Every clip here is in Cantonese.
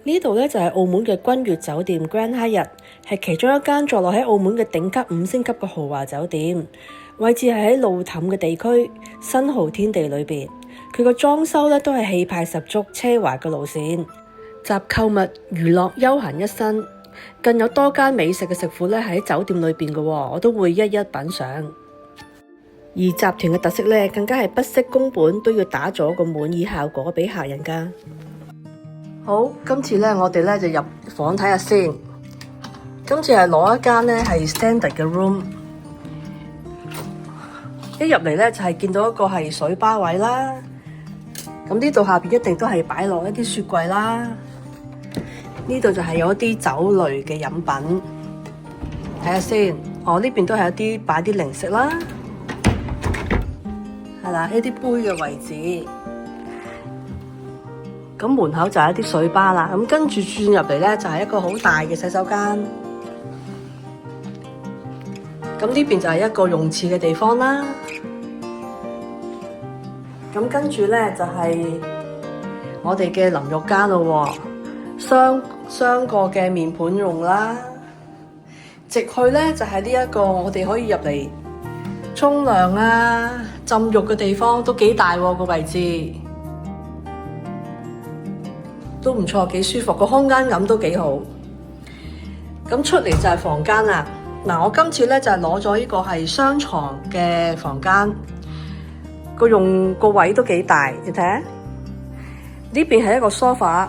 呢度咧就係澳門嘅君悅酒店 Grand Hyatt， 係其中一間坐落喺澳門嘅頂級5星級嘅豪華酒店，位置係喺路氹嘅地區新濠天地裏邊。佢個裝修咧都係氣派十足、奢華嘅路線，集購物、娛樂、休閒一身，更有多間美食嘅食府咧喺酒店裏邊嘅，我都會一一品嘗。而集團嘅特色咧，更加係不惜工本都要打咗個滿意效果俾客人噶。好，今次咧我哋咧就入房睇下先。今次係攞一間咧係 standard 嘅 room， 一入嚟咧就係見到一個係水吧位啦。咁呢度下邊一定都係擺落一啲雪櫃啦。呢度就係有一啲酒類嘅飲品，睇下先。呢邊都係一啲擺啲零食啦，係啦，一啲杯嘅位置。咁門口就係一啲水吧啦，咁跟住轉入嚟咧就係一個好大嘅洗手間。咁呢邊就係一個用廁嘅地方啦。咁跟住咧就係我哋嘅淋浴間咯，雙個嘅面盤用啦。直去咧就係呢一個我哋可以入嚟沖涼啊、浸浴嘅地方，都幾大個位置。都唔錯，幾舒服，個空間感都幾好。咁出嚟就係房間啦。嗱，我今次咧就係攞咗呢個係雙床嘅房間，個位都幾大，你睇下。呢邊係一個 sofa，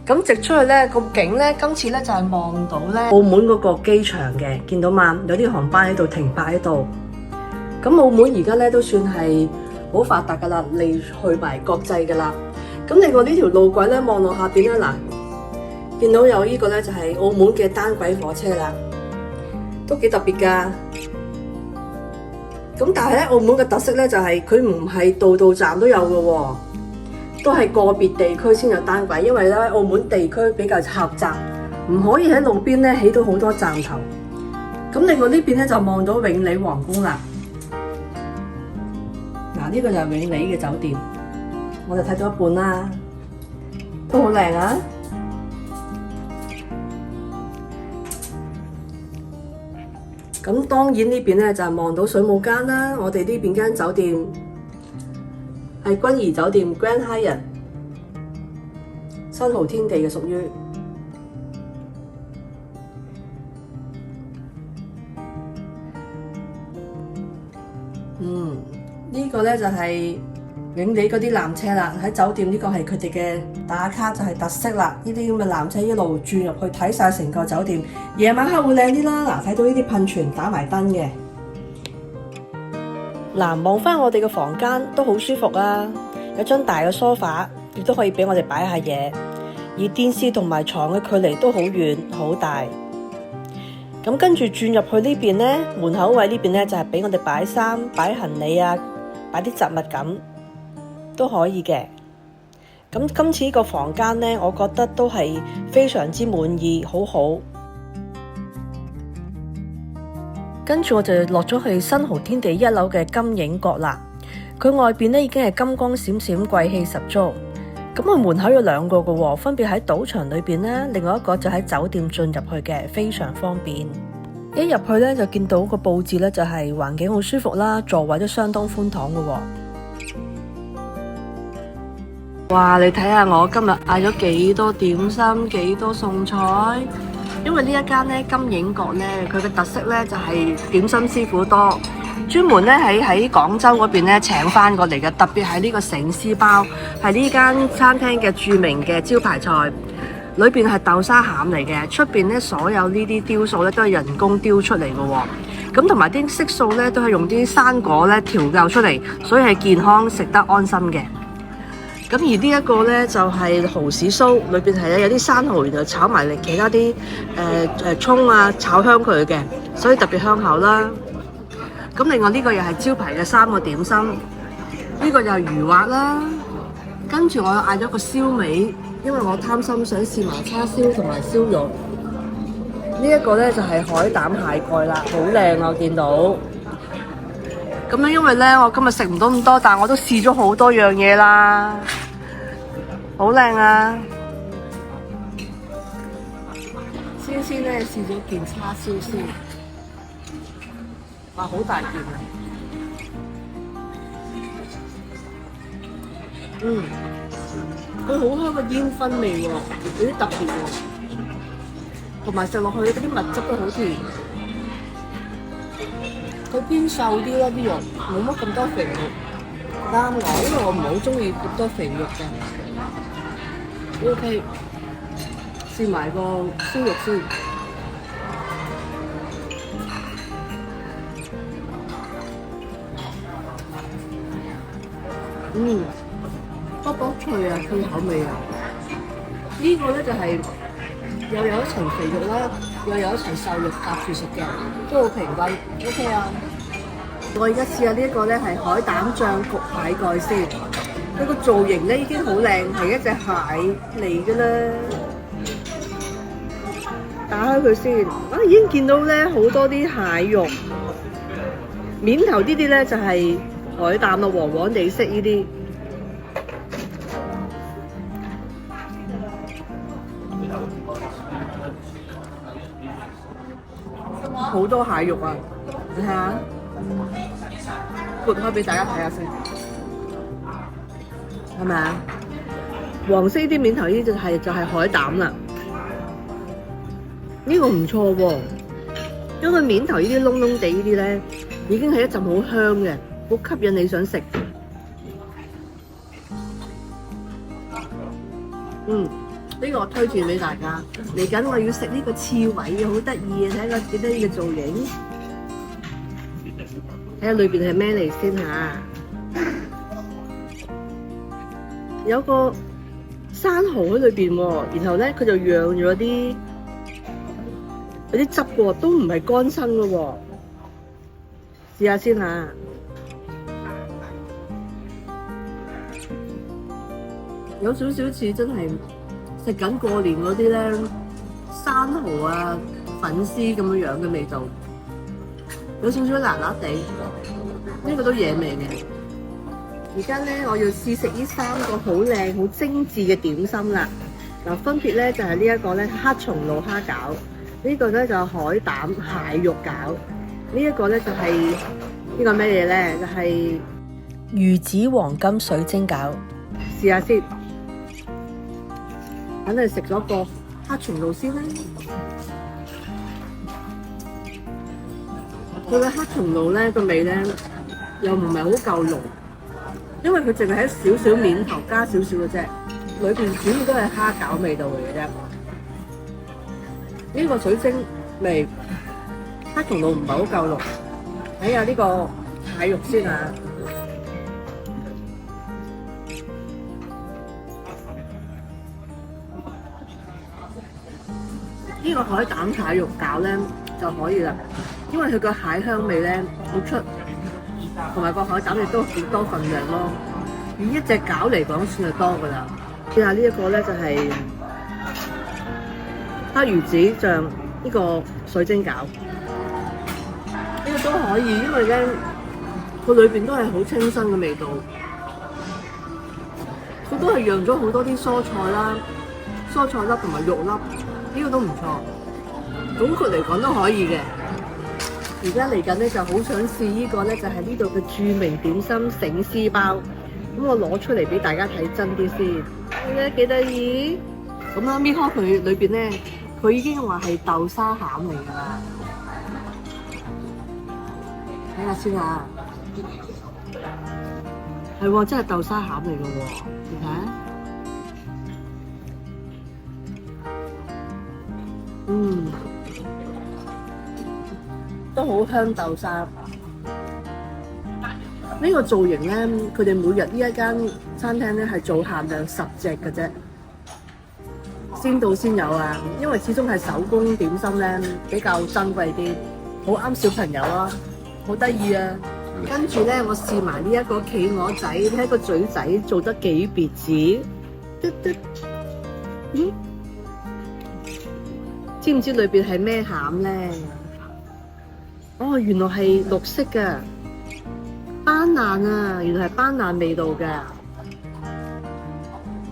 咁直出去咧個景咧，今次咧就係望到咧澳門嗰個機場嘅，見到嘛？有啲航班喺度停泊喺度。咁澳門而家咧都算係好發達噶啦，嚟去埋國際噶啦。咁另外呢條路軌咧，望落下邊咧，嗱，見到有呢個咧就係澳門嘅單軌火車啦，都幾特別噶。咁但係咧，澳門嘅特色咧就係佢唔係度度站都有嘅喎，都係個別地區先有單軌，因為咧澳門地區比較狹窄，唔可以喺路邊咧起到好多站頭。咁另外呢邊咧就望到永利皇宮啦。嗱，呢個就係永利嘅酒店。我哋睇咗一半啦，都好靚啊！咁當然呢邊咧就係望到水舞間啦。我哋呢邊間酒店係君怡酒店 Grand Hyatt 新濠天地嘅屬於。呢個咧就係永利嗰啲纜車啦，喺酒店呢個係佢哋嘅打卡，就係特色啦。呢啲咁嘅纜車一路轉入去睇晒成個酒店，夜晚黑會靚啲啦。嗱，睇到呢啲噴泉打埋燈嘅。嗱，望翻我哋嘅房間都好舒服啊，有張大嘅梳化，亦都可以俾我哋擺下嘢。而電視同埋床嘅距離都好遠好大。咁跟住轉入去呢邊呢，門口位呢邊呢，就係俾我哋擺衫、擺行李啊，擺啲雜物咁。都可以嘅。咁今次呢個房間呢，我覺得都係非常之滿意，好好。跟住我就落咗去新濠天地1樓嘅金影閣啦。佢外邊呢已經係金光閃閃，貴氣十足。咁佢門口有2個嘅喎，分別喺賭場裏邊呢，另外一個就喺酒店進入去嘅，非常方便。一入去呢，就見到個佈置呢，就係環境好舒服啦，座位都相當寬敞嘅喎。哇！你睇下我今日嗌咗幾多點心，幾多餸菜。因為呢一間咧金影閣咧，佢嘅特色咧就係點心師傅多，專門咧喺廣州嗰邊咧請翻過嚟嘅。特別係呢個醒獅包，係呢間餐廳嘅著名嘅招牌菜。裏邊係豆沙餡嚟嘅，出邊咧所有呢啲雕塑咧都係人工雕出嚟嘅喎。咁同埋啲色素咧都係用啲生果咧調教出嚟，所以係健康食得安心嘅。咁而呢一個咧就係蠔豉酥，裏邊係有啲生蠔，然後炒埋嚟其他啲葱啊，炒香佢嘅，所以特別香口啦。咁另外呢個又係招牌嘅3個點心，呢個就係魚滑啦。跟住我又嗌咗個燒味，因為我貪心想試埋叉燒同埋燒肉。呢一個咧就係海膽蟹蓋啦，好靚啊！我見到。咁樣因為咧，我今日食唔到咁多，但我都試咗好多樣嘢啦，好靚啊！先咧試咗件叉燒先，哇好大件啊！佢好香嘅煙燻味喎，有啲特別喎，同埋食落去嗰啲物質都好甜。佢偏瘦啲咯，啲肉冇乜咁多肥肉，啱我，因為我唔係好中意咁多肥肉嘅。OK， 試埋個燒肉先。卜卜脆啊，脆口味啊！呢個咧就係又有一層肥肉啦，又有一層瘦肉夾住食嘅，都好平均。OK 啊！我而家試下呢一個咧係海膽醬焗蟹蓋先，佢個造型咧已經好靚，係一隻蟹嚟㗎啦。打開佢先，已經見到咧好多啲蟹肉，面頭呢啲咧就係海膽咯，黃黃地色呢啲。好多蟹肉啊！你睇下，撥開俾大家睇下先，係咪啊？黃色呢啲面頭呢就係海膽啦。呢個唔錯喎，因為面頭呢啲燶燶地呢啲咧，已經係一陣好香嘅，好吸引你想食。呢個我推薦俾大家。嚟緊我要食呢個刺葦嘅，好得意嘅，睇下幾得意嘅造型。睇下裏邊係咩嚟先嚇？有個生蠔喺裏邊喎，然後咧佢就釀咗啲有啲汁喎，都唔係乾身嘅喎。試下先嚇。有少少似真係食緊過年嗰啲咧生蠔啊粉絲咁樣樣嘅味道，有少少辣辣地，呢個都惹味嘅。而家咧我要試食呢3個好靚好精緻嘅點心啦。嗱，分別咧就係呢一個咧黑松露蝦餃，呢個咧就係海膽蟹肉餃，呢一個咧就係呢個咩嘢咧？就係魚子黃金水晶餃。試下先。等你食咗個黑松露先啦，佢嘅黑松露咧個味咧又唔係好夠濃，因為佢淨係喺少少面頭加少少嘅啫，裏邊主要都係蝦餃味道嚟嘅啫。呢個水晶味黑松露唔係好夠濃，睇下呢個蟹肉先啊！呢個海膽蟹肉餃咧就可以啦，因為佢個蟹香味咧好出，同埋個海膽亦都好多份量咯。以一隻餃嚟講算係多噶啦。試下呢一個咧就係黑魚子醬呢個水晶餃，呢個都可以，因為咧佢裏邊都係好清新嘅味道，佢都係釀咗好多啲蔬菜啦、蔬菜粒同埋肉粒。呢個都唔錯，總括嚟講都可以嘅。而家嚟緊咧就好想試呢個咧，就係呢度嘅著名點心醒獅包。咁我攞出嚟俾大家睇真啲先，睇下幾得意。咁啊，搣開佢裏邊咧，佢已經話係豆沙餡嚟㗎啦。睇下先啊，係喎，真係豆沙餡嚟㗎喎，你睇下。都好香豆沙。呢個造型咧，佢哋每日呢一間餐廳咧係做限量10隻嘅啫，先到先有啊！因為始終係手工點心咧，比較珍貴啲，好啱小朋友啊，好得意啊！跟住咧，我試埋呢一個企鵝仔，睇個嘴仔做得幾別緻，知唔知裏邊係咩餡咧？哦，原來係綠色嘅斑蘭啊！原來係斑蘭味道嘅。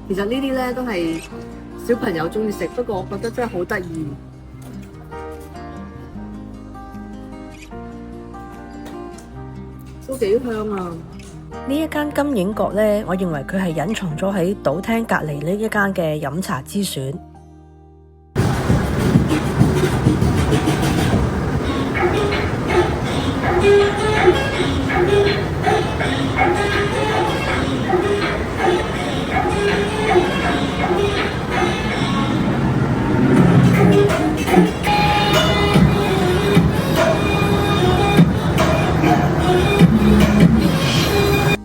其實呢啲咧都係小朋友中意食，不過我覺得真係好得意。都幾香啊！呢一間金影閣呢，我認為佢係隱藏咗喺島廳隔離呢一間嘅飲茶之選。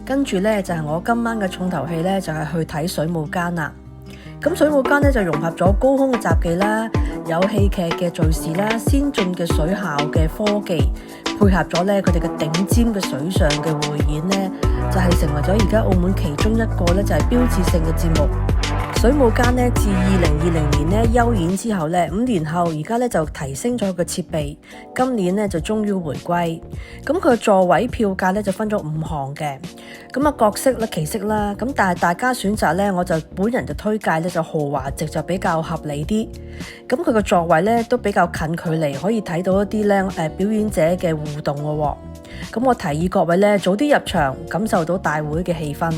跟住呢，就係我今晚嘅重頭戲呢，就係去睇水舞間啦。咁水舞間呢，就融合咗高空嘅雜技啦，有戲劇嘅敘事啦，先進嘅水效嘅科技，配合咗呢佢哋嘅頂尖嘅水上嘅匯演呢，就係成為咗而家澳門其中一個呢，就係標誌性嘅節目。水舞間呢，自2020年呢休演之後呢，5年後而家呢就提升咗個設備，今年呢就終於回歸。咁佢嘅座位票價呢就分咗5項嘅，咁啊各式啦、其式啦，咁但係大家選擇呢，我就本人就推介呢就豪華席就比較合理啲。咁佢個座位呢都比較近距離，可以睇到一啲呢表演者嘅互動嘅喎。咁我提議各位呢早啲入場，感受到大會嘅氣氛。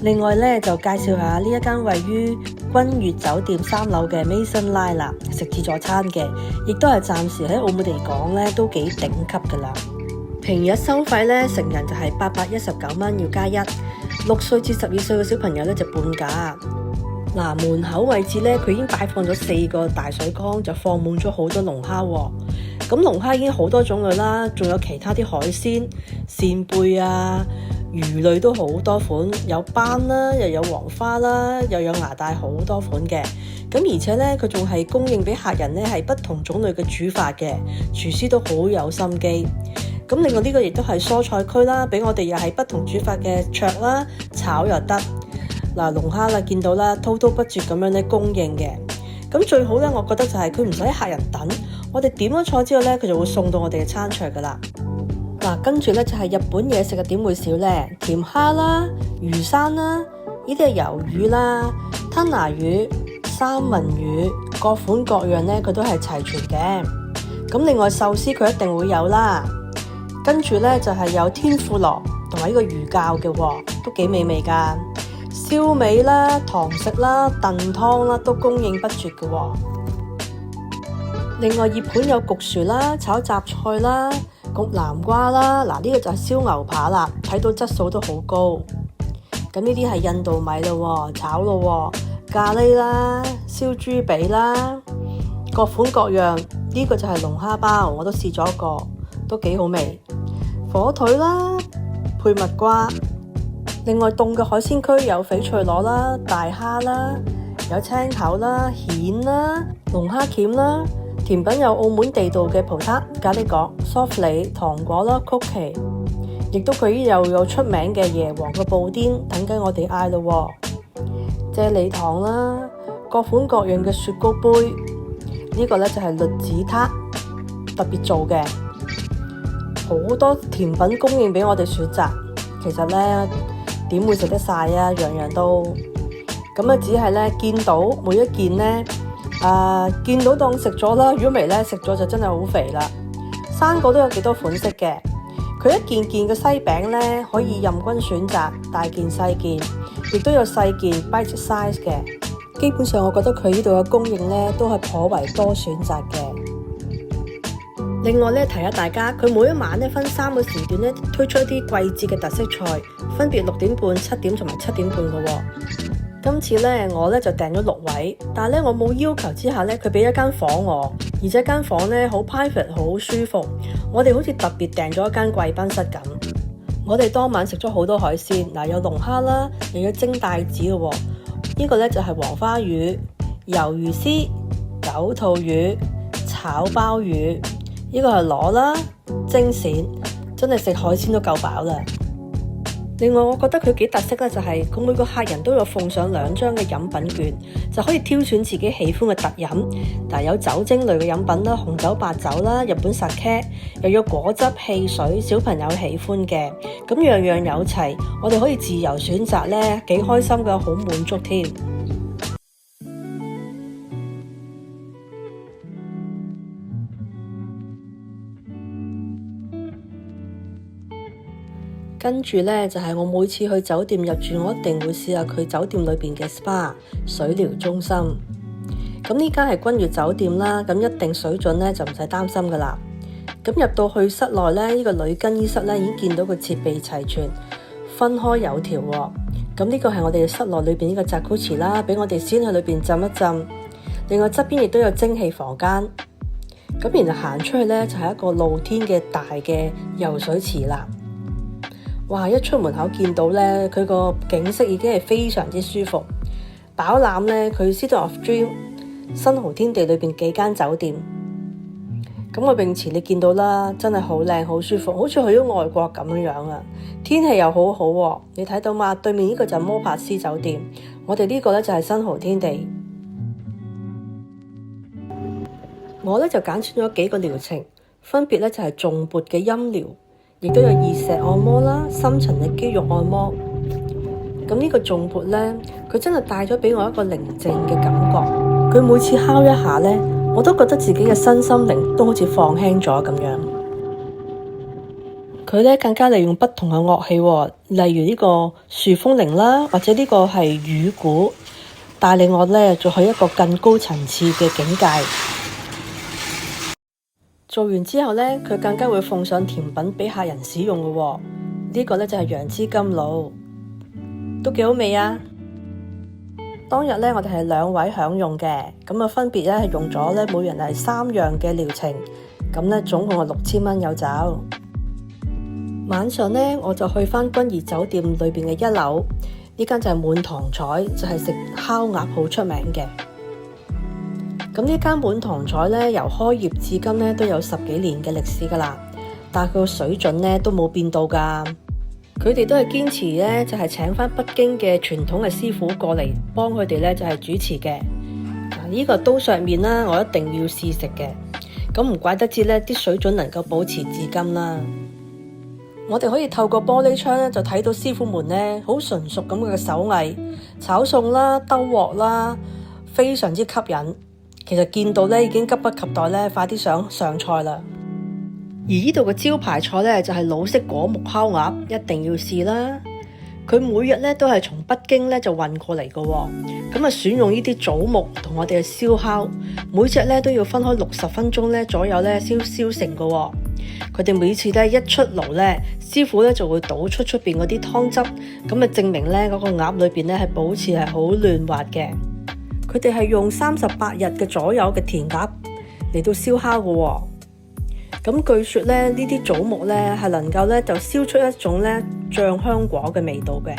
另外呢，就介紹下呢一間位於君悅酒店3樓嘅 Maison Line 啦，食自助餐嘅，亦都係暫時喺澳門嚟講呢都幾頂級噶啦。平日收費呢，成人就係819蚊要加1，6歲至12歲嘅小朋友呢就半價。嗱，門口位置呢，佢已經擺放咗4個大水缸，就放滿咗好多龍蝦喎。咁龍蝦已經好多種類啦，仲有其他啲海鮮、扇貝啊、魚類都好多款，有斑啦，又有黃花啦，又有牙帶，好多款嘅。咁而且呢，佢仲係供應俾客人呢係不同種類嘅煮法嘅，廚師都好有心機。咁另外呢個亦都係蔬菜區啦，俾我哋又係不同煮法嘅灼啦、炒又得。嗱，龍蝦啦，見到啦，滔滔不絕咁樣咧供應嘅。咁最好咧，我覺得就係佢唔使客人等，我哋點咗菜之後咧，佢就會送到我哋嘅餐桌噶啦。嗱，跟住咧就係日本嘢食嘅點會少咧？甜蝦啦、魚生啦，呢啲係魷魚啦、吞拿魚、三文魚，各款各樣咧佢都係齊全嘅。咁另外壽司佢一定會有啦。跟住咧就係有天婦羅同埋呢個魚餃嘅喎，都幾美味噶。燒味啦、堂食啦、燉湯啦，都供應不絕嘅喎。另外熱盤有焗薯啦、炒雜菜啦、焗南瓜啦。嗱，呢個就係燒牛扒啦，睇到質素都好高。咁呢啲係印度米咯，炒咯，咖喱啦、燒豬髀啦，各款各樣。呢個就係龍蝦包，我都試咗過，都幾好味。火腿啦，配蜜瓜。另外凍嘅海鮮區有翡翠螺啦、大蝦啦，有青頭啦、蜆啦、龍蝦鉗啦。甜品有澳門地道嘅葡撻、咖喱角、梳芙梨、糖果啦、曲奇，亦都佢又有出名嘅椰皇嘅布甸，等緊我哋嗌咯。啫喱糖啦，各款各樣嘅雪糕杯，呢個呢就係栗子撻，特別做嘅，好多甜品供應俾我哋選擇。其實呢，點會食得晒啊？樣樣都咁啊，只係咧見到每一件咧，見到當食咗啦。如果未咧食咗就真係好肥啦。生果都有幾多款式嘅，佢一件件嘅西餅咧可以任君選擇，大件細件，亦都有細件 bite size 嘅。基本上我覺得佢呢度嘅供應咧都係頗為多選擇嘅。另外咧提下大家，佢每一晚咧分3個時段咧推出一啲季節嘅特色菜，分別6點半、7點同埋7點半嘅喎。今次咧，我咧就訂咗6位，但係咧我冇要求之下咧，佢俾咗間房我，而且間房咧好 private，好舒服。我哋好似特別訂咗一間貴賓室咁。我哋當晚食咗好多海鮮，嗱有龍蝦啦，又有蒸帶子嘅喎。呢個咧就係黃花魚、魷魚絲、九肚魚、炒鮑魚。呢個係螺啦、蒸鱔，真係食海鮮都夠飽啦。另外，我覺得佢幾特色咧，就係佢每個客人都有奉上2張嘅飲品券，就可以挑選自己喜歡嘅特飲。但有酒精類嘅飲品啦，紅酒、白酒啦，日本 sake，又有果汁、汽水，小朋友喜歡嘅，咁樣樣有齊，我哋可以自由選擇咧，幾開心嘅，好滿足添。跟住呢，就係我每次去酒店入住，我一定會試下佢酒店裏邊嘅 SPA 水療中心。咁呢間係君悅酒店啦，咁一定水準呢就唔使擔心噶啦。咁入到去室內呢，呢個女更衣室呢已經見到個設備齊全，分開有條喎。咁呢個係我哋室內裏邊呢個集庫池啦，俾我哋先去裏邊浸一浸。另外側邊亦都有蒸汽房間。咁然後行出去呢，就係一個露天嘅大嘅游水池啦。哇！一出門口見到咧，佢個景色已經係非常之舒服。飽覽咧，佢 City of Dream 新濠天地裏邊幾間酒店。咁個泳池你見到啦，真係好靚好舒服，好似去咗外國咁樣啊！天氣又好好喎，你睇到嘛？對面呢個就係摩帕斯酒店，我哋呢個咧就係新濠天地。我咧就揀選咗幾個療程，分別咧就係重撥嘅陰療。亦都有熱石按摩啦，深層嘅肌肉按摩。咁呢個重撥呢，佢真係帶咗俾我一個寧靜嘅感覺。佢每次敲一下呢，我都覺得自己嘅身心靈都好似放輕咗咁樣。佢呢更加利用不同嘅樂器，例如呢個樹風鈴啦，或者呢個係羽鼓，帶領我呢做去一個更高層次嘅境界。做完之後呢，佢更加會奉上甜品俾客人使用嘅喎。呢個呢就係楊枝甘露，都幾好味啊！當日呢，我哋係2位享用嘅，咁啊分別咧係用咗咧每人係3樣嘅療程，咁呢總共係6000蚊有找。晚上呢，我就去翻君悅酒店裏邊嘅1樓，呢間就係滿堂彩，就係食烤鴨好出名嘅。咁呢間滿堂彩咧，由開業至今咧都有10幾年嘅歷史噶啦，但係佢個水準咧都冇變到噶。佢哋都係堅持咧，就係請翻北京嘅傳統嘅師傅過嚟幫佢哋咧，就係主持嘅。呢個刀削麵啦，我一定要試食嘅。咁唔怪得知咧，啲水準能夠保持至今啦。我哋可以透過玻璃窗咧，就睇到師傅們咧好純熟咁嘅手藝，炒餸啦、兜鑊啦，非常之吸引。其實見到咧已經急不及待咧，快啲想上菜啦。而呢度嘅招牌菜咧就係老式果木烤鴨，一定要試啦。佢每日咧都係從北京咧就運過嚟嘅，咁啊選用呢啲棗木同我哋嘅燒烤，每隻咧都要分開60分鐘咧左右咧燒成嘅。佢哋每次咧一出爐咧，師傅咧就會倒出邊嗰啲湯汁，咁啊證明咧嗰個鴨裏邊咧係保持係好嫩滑嘅。佢哋係用38日嘅左右嘅田鴨嚟到燒烤嘅喎。咁據說咧，呢啲棗木咧係能夠咧就燒出一種咧醬香果嘅味道嘅。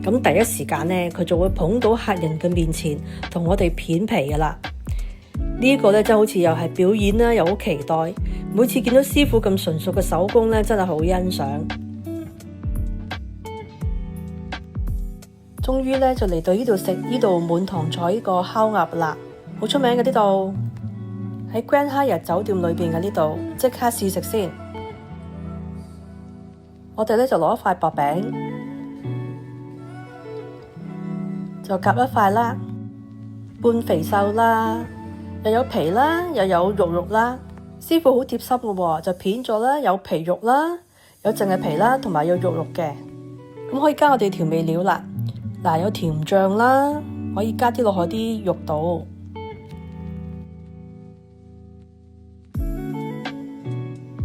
咁第一時間咧，佢就會捧到客人嘅面前，同我哋片皮噶啦。呢個咧真係好似又係表演啦，又好期待。每次見到師傅咁純熟嘅手工咧，真係好欣賞。終於咧就嚟到呢度食呢度滿堂彩呢個烤鴨啦，好出名嘅呢度，喺 Grand Hyatt 酒店裏邊嘅呢度，即刻試食先。我哋咧就攞一塊薄餅，就夾一塊啦，半肥瘦啦，又有皮啦，又有肉啦。師傅好貼心嘅喎，就片咗啦，有皮肉啦，有淨係皮啦，同埋有肉嘅。咁可以加我哋調味料啦。嗱，有甜醬啦，可以加啲落去啲肉度。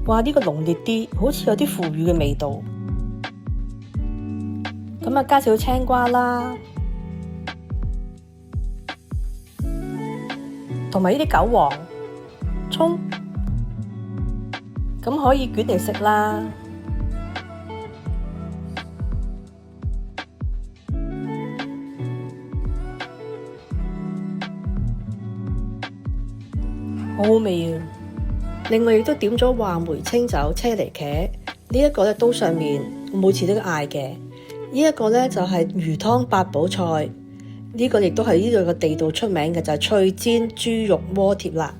哇！呢個濃烈啲，好似有啲腐乳嘅味道。咁啊，加少青瓜啦，同埋呢啲韭黃、葱，咁可以捲嚟食啦。好好味啊！另外亦都點咗話梅清酒車厘茄，呢一個咧刀上面我每次都嗌嘅。呢一個咧就係魚湯八寶菜，呢個亦都係呢度嘅地道出名嘅，就係脆煎豬肉鍋貼啦。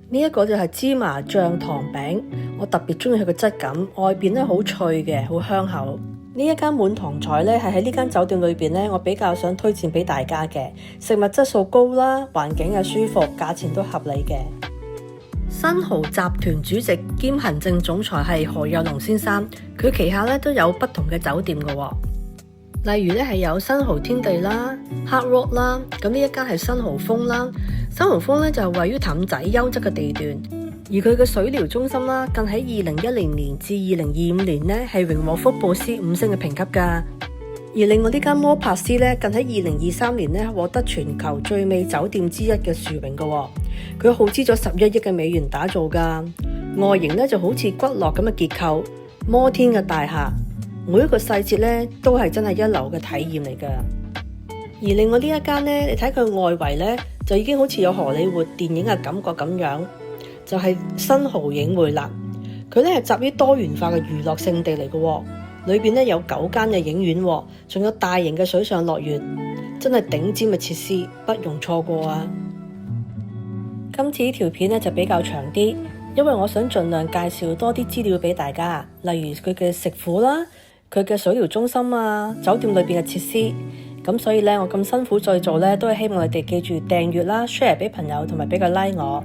呢一個就係芝麻醬糖餅，我特別中意佢嘅質感，外邊咧好脆嘅，好香口。呢一間滿堂彩咧係喺呢間酒店裏邊咧，我比較想推薦俾大家嘅，食物質素高啦，環境又舒服，價錢都合理嘅。新濠集團主席兼行政總裁係何有龍先生，佢旗下咧都有不同嘅酒店嘅喎，例如咧係有新濠天地啦、Hard Rock 啦，咁呢一間係新濠峰啦。新濠峰咧就係位於氹仔優質嘅地段，而佢嘅水療中心啦，更喺2010年至2025年咧係榮獲福布斯5星嘅評級㗎。而另外呢間摩帕斯咧，近喺2023年咧獲得全球最美酒店之一嘅殊榮嘅喎，佢耗資咗11億嘅美元打造㗎，外形咧就好似骨骼咁嘅結構，摩天嘅大廈，每一個細節咧都係真係一流嘅體驗嚟㗎。而另外呢一間咧，你睇佢外圍咧就已經好似有荷里活電影嘅感覺咁樣，就係新濠影匯啦。佢咧係集於多元化嘅娛樂勝地嚟嘅喎。裏邊咧有9間嘅影院，仲有大型嘅水上樂園，真係頂尖嘅設施，不容錯過啊！今次呢條片咧就比較長啲，因為我想盡量介紹多啲資料俾大家，例如佢嘅食府啦，佢嘅水療中心啊，酒店裏邊嘅設施。咁所以咧，我咁辛苦再做咧，都係希望你哋記住訂閱啦、share 俾朋友，同埋俾個 like我。